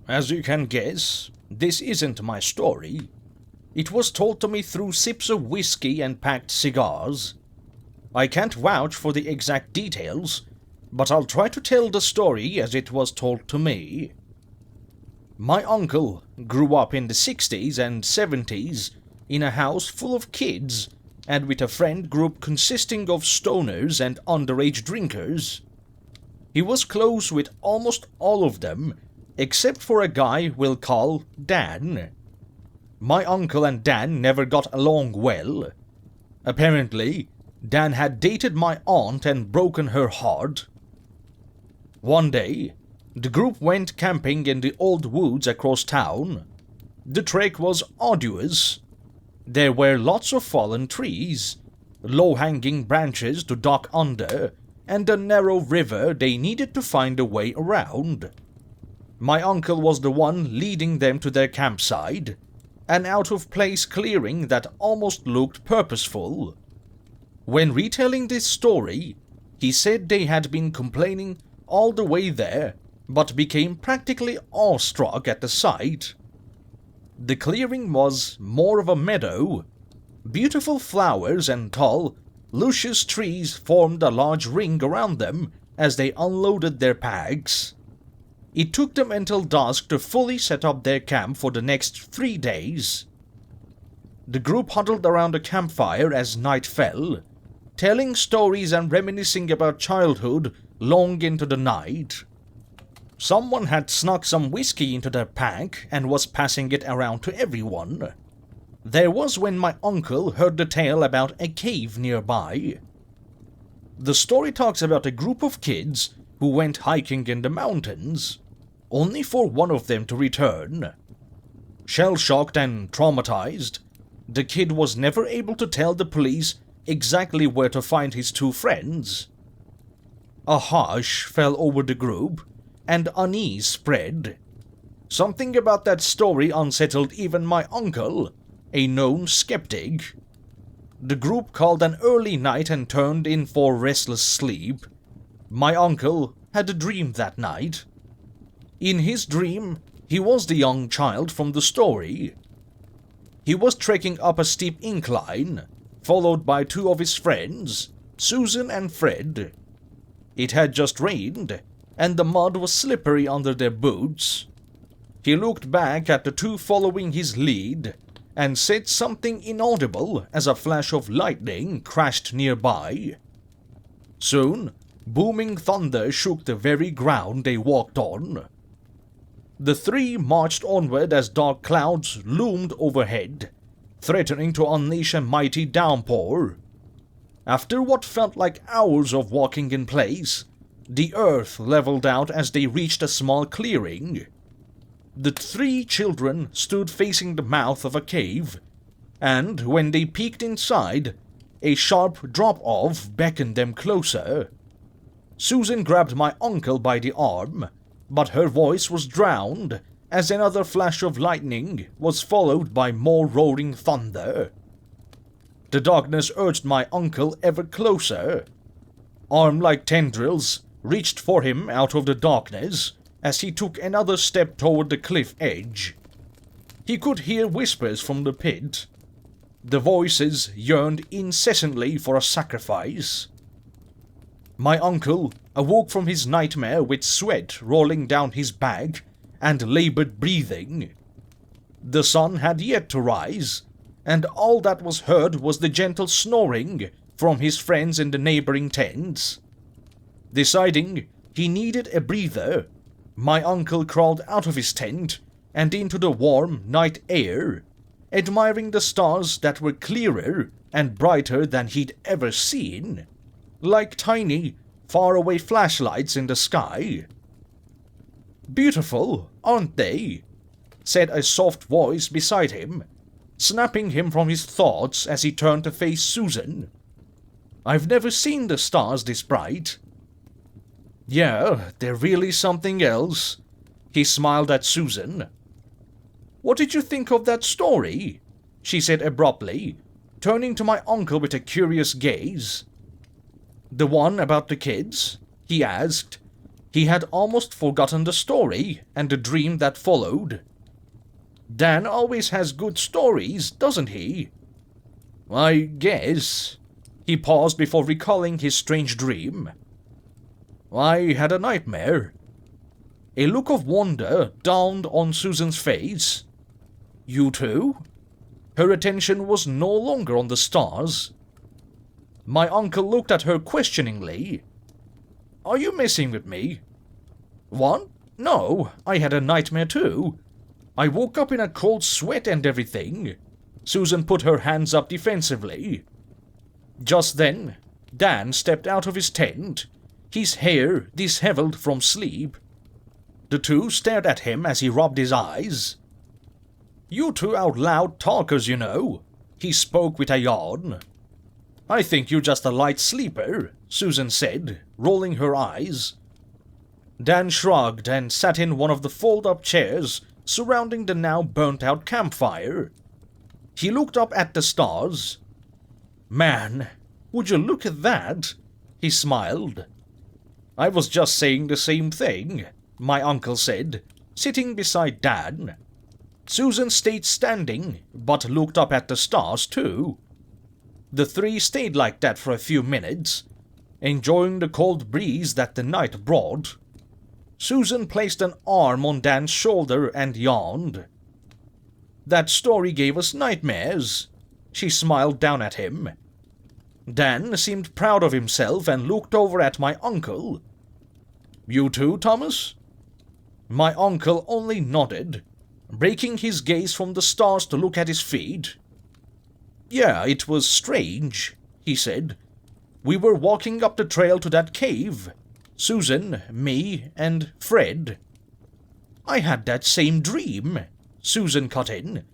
As you can guess, this isn't my story. It was told to me through sips of whiskey and packed cigars. I can't vouch for the exact details, but I'll try to tell the story as it was told to me. My uncle grew up in the 60s and 70s in a house full of kids and with a friend group consisting of stoners and underage drinkers. He was close with almost all of them, except for a guy we'll call Dan. My uncle and Dan never got along well. Apparently, Dan had dated my aunt and broken her heart. One day, the group went camping in the old woods across town. The trek was arduous. There were lots of fallen trees, low-hanging branches to duck under, and a narrow river they needed to find a way around. My uncle was the one leading them to their campsite, an out-of-place clearing that almost looked purposeful. When retelling this story, he said they had been complaining all the way there, but became practically awestruck at the sight. The clearing was more of a meadow. Beautiful flowers and tall, luscious trees formed a large ring around them as they unloaded their packs. It took them until dusk to fully set up their camp for the next 3 days. The group huddled around a campfire as night fell, telling stories and reminiscing about childhood long into the night. Someone had snuck some whiskey into their pack and was passing it around to everyone. There was when my uncle heard the tale about a cave nearby. The story talks about a group of kids who went hiking in the mountains, only for one of them to return. Shell-shocked and traumatized, the kid was never able to tell the police exactly where to find his 2 friends. A hush fell over the group, and unease spread. Something about that story unsettled even my uncle, a known skeptic. The group called an early night and turned in for restless sleep. My uncle had a dream that night. In his dream, he was the young child from the story. He was trekking up a steep incline, followed by 2 of his friends, Susan and Fred. It had just rained, and the mud was slippery under their boots. He looked back at the 2 following his lead and said something inaudible as a flash of lightning crashed nearby. Soon, booming thunder shook the very ground they walked on. The 3 marched onward as dark clouds loomed overhead, threatening to unleash a mighty downpour. After what felt like hours of walking in place, the earth leveled out as they reached a small clearing. The 3 children stood facing the mouth of a cave, and when they peeked inside, a sharp drop-off beckoned them closer. Susan grabbed my uncle by the arm, but her voice was drowned as another flash of lightning was followed by more roaring thunder. The darkness urged my uncle ever closer. Arm-like tendrils reached for him out of the darkness as he took another step toward the cliff edge. He could hear whispers from the pit. The voices yearned incessantly for a sacrifice. My uncle awoke from his nightmare with sweat rolling down his back and labored breathing. The sun had yet to rise, and all that was heard was the gentle snoring from his friends in the neighboring tents. Deciding he needed a breather, my uncle crawled out of his tent and into the warm night air, admiring the stars that were clearer and brighter than he'd ever seen, like tiny, faraway flashlights in the sky. "Beautiful, aren't they?" said a soft voice beside him, snapping him from his thoughts as he turned to face Susan. "I've never seen the stars this bright." "Yeah, they're really something else," he smiled at Susan. "What did you think of that story?" she said abruptly, turning to my uncle with a curious gaze. "The one about the kids?" he asked, He had almost forgotten the story and the dream that followed. Dan always has good stories, doesn't he? I guess. He paused before recalling his strange dream. I had a nightmare. A look of wonder dawned on Susan's face. You too? Her attention was no longer on the stars. My uncle looked at her questioningly. Are you messing with me? What? No, I had a nightmare too. I woke up in a cold sweat and everything. Susan put her hands up defensively. Just then, Dan stepped out of his tent, his hair disheveled from sleep. The two stared at him as he rubbed his eyes. You two out loud talkers, you know, he spoke with a yawn. I think you're just a light sleeper, Susan said, rolling her eyes. Dan shrugged and sat in one of the fold-up chairs surrounding the now burnt-out campfire. He looked up at the stars. Man, would you look at that? He smiled. I was just saying the same thing, my uncle said, sitting beside Dan. Susan stayed standing, but looked up at the stars too. The three stayed like that for a few minutes, enjoying the cold breeze that the night brought. Susan placed an arm on Dan's shoulder and yawned. That story gave us nightmares. She smiled down at him. Dan seemed proud of himself and looked over at my uncle. You too, Thomas? My uncle only nodded, breaking his gaze from the stars to look at his feet. Yeah, it was strange, he said. We were walking up the trail to that cave. Susan, me, and Fred. I had that same dream, Susan cut in.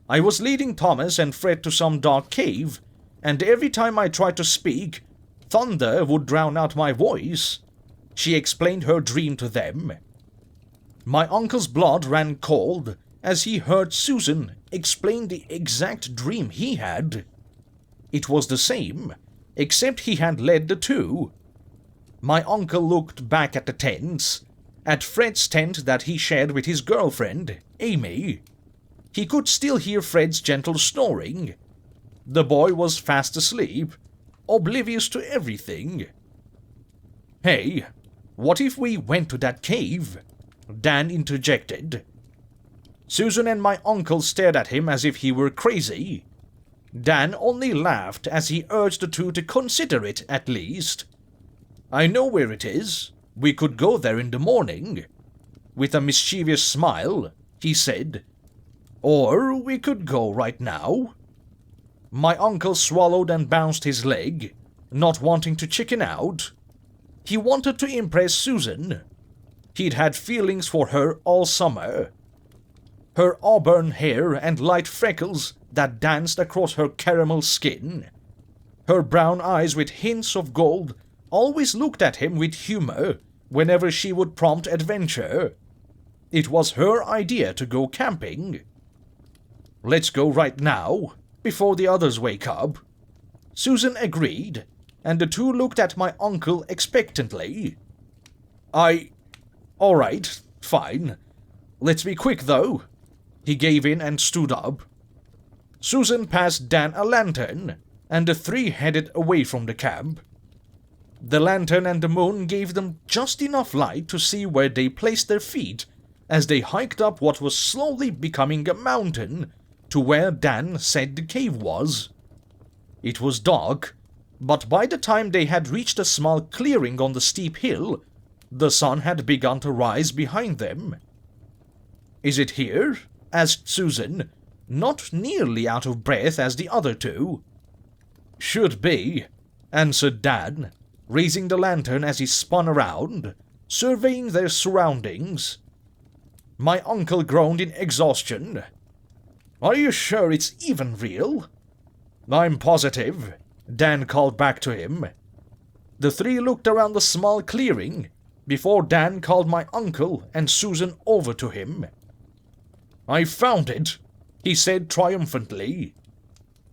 I was leading Thomas and Fred to some dark cave, and every time I tried to speak, thunder would drown out my voice. She explained her dream to them. My uncle's blood ran cold as he heard Susan explain the exact dream he had. It was the same, except he had led the two. My uncle looked back at the tents, at Fred's tent that he shared with his girlfriend, Amy. He could still hear Fred's gentle snoring. The boy was fast asleep, oblivious to everything. Hey, what if we went to that cave? Dan interjected. Susan and my uncle stared at him as if he were crazy. Dan only laughed as he urged the two to consider it at least. I know where it is. We could go there in the morning. With a mischievous smile, he said. Or we could go right now. My uncle swallowed and bounced his leg, not wanting to chicken out. He wanted to impress Susan. He'd had feelings for her all summer. Her auburn hair and light freckles that danced across her caramel skin. Her brown eyes with hints of gold always looked at him with humor whenever she would prompt adventure. It was her idea to go camping. Let's go right now, before the others wake up. Susan agreed, and the two looked at my uncle expectantly. All right, fine. Let's be quick, though. He gave in and stood up. Susan passed Dan a lantern, and the three headed away from the camp. The lantern and the moon gave them just enough light to see where they placed their feet as they hiked up what was slowly becoming a mountain to where Dan said the cave was. It was dark, but by the time they had reached a small clearing on the steep hill, the sun had begun to rise behind them. Is it here? Asked Susan, not nearly out of breath as the other two. Should be, answered Dan, raising the lantern as he spun around, surveying their surroundings. My uncle groaned in exhaustion. Are you sure it's even real? I'm positive, Dan called back to him. The three looked around the small clearing before Dan called my uncle and Susan over to him. I found it, he said triumphantly.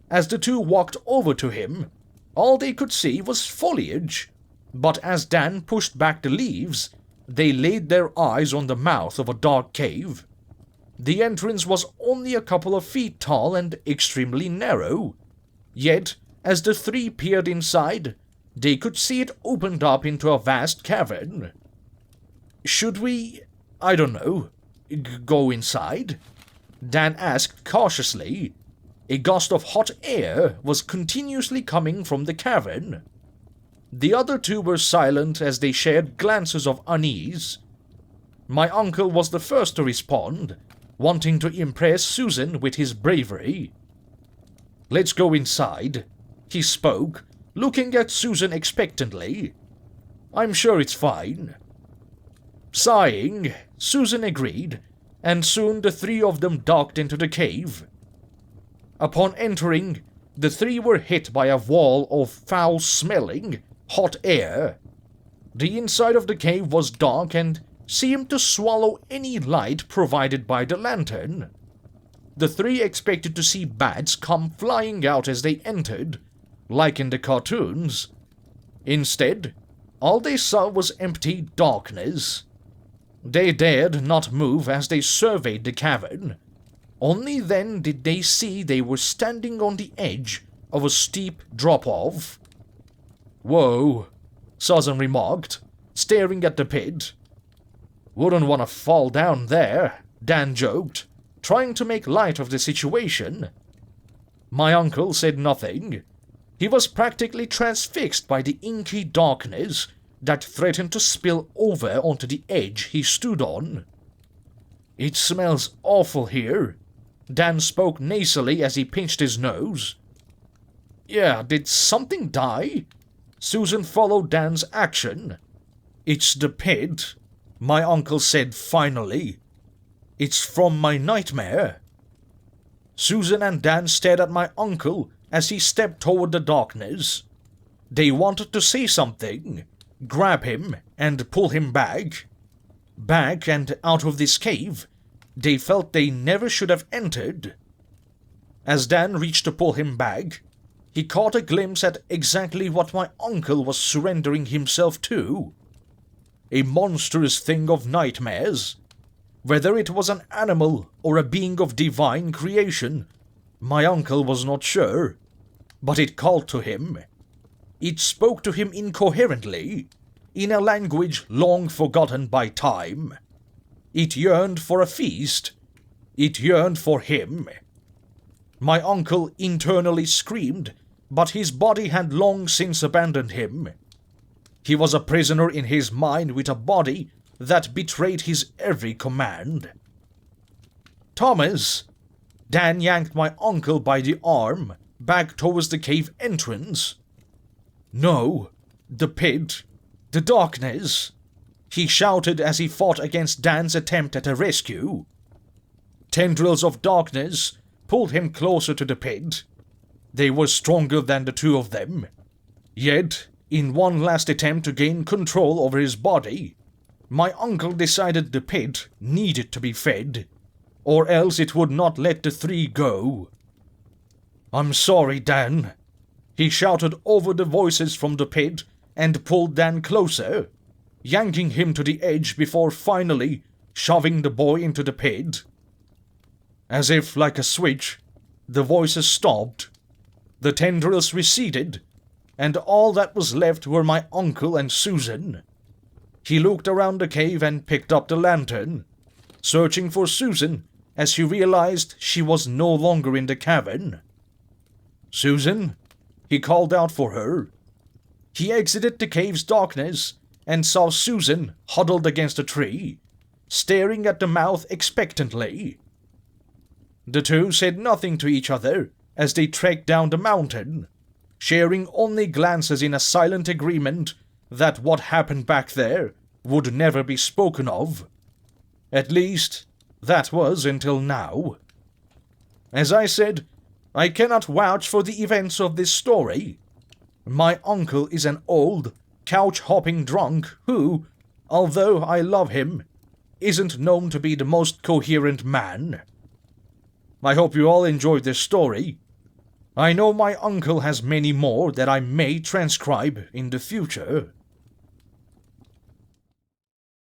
As the two walked over to him, all they could see was foliage, but as Dan pushed back the leaves, they laid their eyes on the mouth of a dark cave. The entrance was only a couple of feet tall and extremely narrow, yet as the three peered inside, they could see it opened up into a vast cavern. "Should we, I don't know, go inside?" Dan asked cautiously. A gust of hot air was continuously coming from the cavern. The other two were silent as they shared glances of unease. My uncle was the first to respond, wanting to impress Susan with his bravery. "Let's go inside," he spoke, looking at Susan expectantly. "I'm sure it's fine." Sighing, Susan agreed, and soon the three of them ducked into the cave. Upon entering, the three were hit by a wall of foul-smelling, hot air. The inside of the cave was dark and seemed to swallow any light provided by the lantern. The three expected to see bats come flying out as they entered, like in the cartoons. Instead, all they saw was empty darkness. They dared not move as they surveyed the cavern. Only then did they see they were standing on the edge of a steep drop-off. "Whoa," Susan remarked, staring at the pit. "Wouldn't want to fall down there," Dan joked, trying to make light of the situation. My uncle said nothing. He was practically transfixed by the inky darkness that threatened to spill over onto the edge he stood on. "It smells awful here," Dan spoke nasally as he pinched his nose. "Yeah, did something die?" Susan followed Dan's action. "It's the pit," my uncle said finally. "It's from my nightmare." Susan and Dan stared at my uncle as he stepped toward the darkness. They wanted to say something, grab him and pull him back. Back and out of this cave they felt they never should have entered. As Dan reached to pull him back, he caught a glimpse at exactly what my uncle was surrendering himself to. A monstrous thing of nightmares. Whether it was an animal or a being of divine creation, my uncle was not sure, but it called to him. It spoke to him incoherently, in a language long forgotten by time. It yearned for a feast. It yearned for him. My uncle internally screamed, but his body had long since abandoned him. He was a prisoner in his mind with a body that betrayed his every command. "Thomas!" Dan yanked my uncle by the arm, back towards the cave entrance. "No, the pit, the darkness," he shouted as he fought against Dan's attempt at a rescue. Tendrils of darkness pulled him closer to the pit. They were stronger than the two of them. Yet, in one last attempt to gain control over his body, my uncle decided the pit needed to be fed, or else it would not let the three go. "I'm sorry, Dan," he shouted over the voices from the pit and pulled Dan closer, yanking him to the edge before finally shoving the boy into the pit. As if like a switch, the voices stopped. The tendrils receded, and all that was left were my uncle and Susan. He looked around the cave and picked up the lantern, searching for Susan as he realized she was no longer in the cavern. "Susan?" He called out for her. He exited the cave's darkness and saw Susan huddled against a tree, staring at the mouth expectantly. The two said nothing to each other as they trekked down the mountain, sharing only glances in a silent agreement that what happened back there would never be spoken of. At least, that was until now. As I said, I cannot vouch for the events of this story. My uncle is an old, couch-hopping drunk who, although I love him, isn't known to be the most coherent man. I hope you all enjoyed this story. I know my uncle has many more that I may transcribe in the future.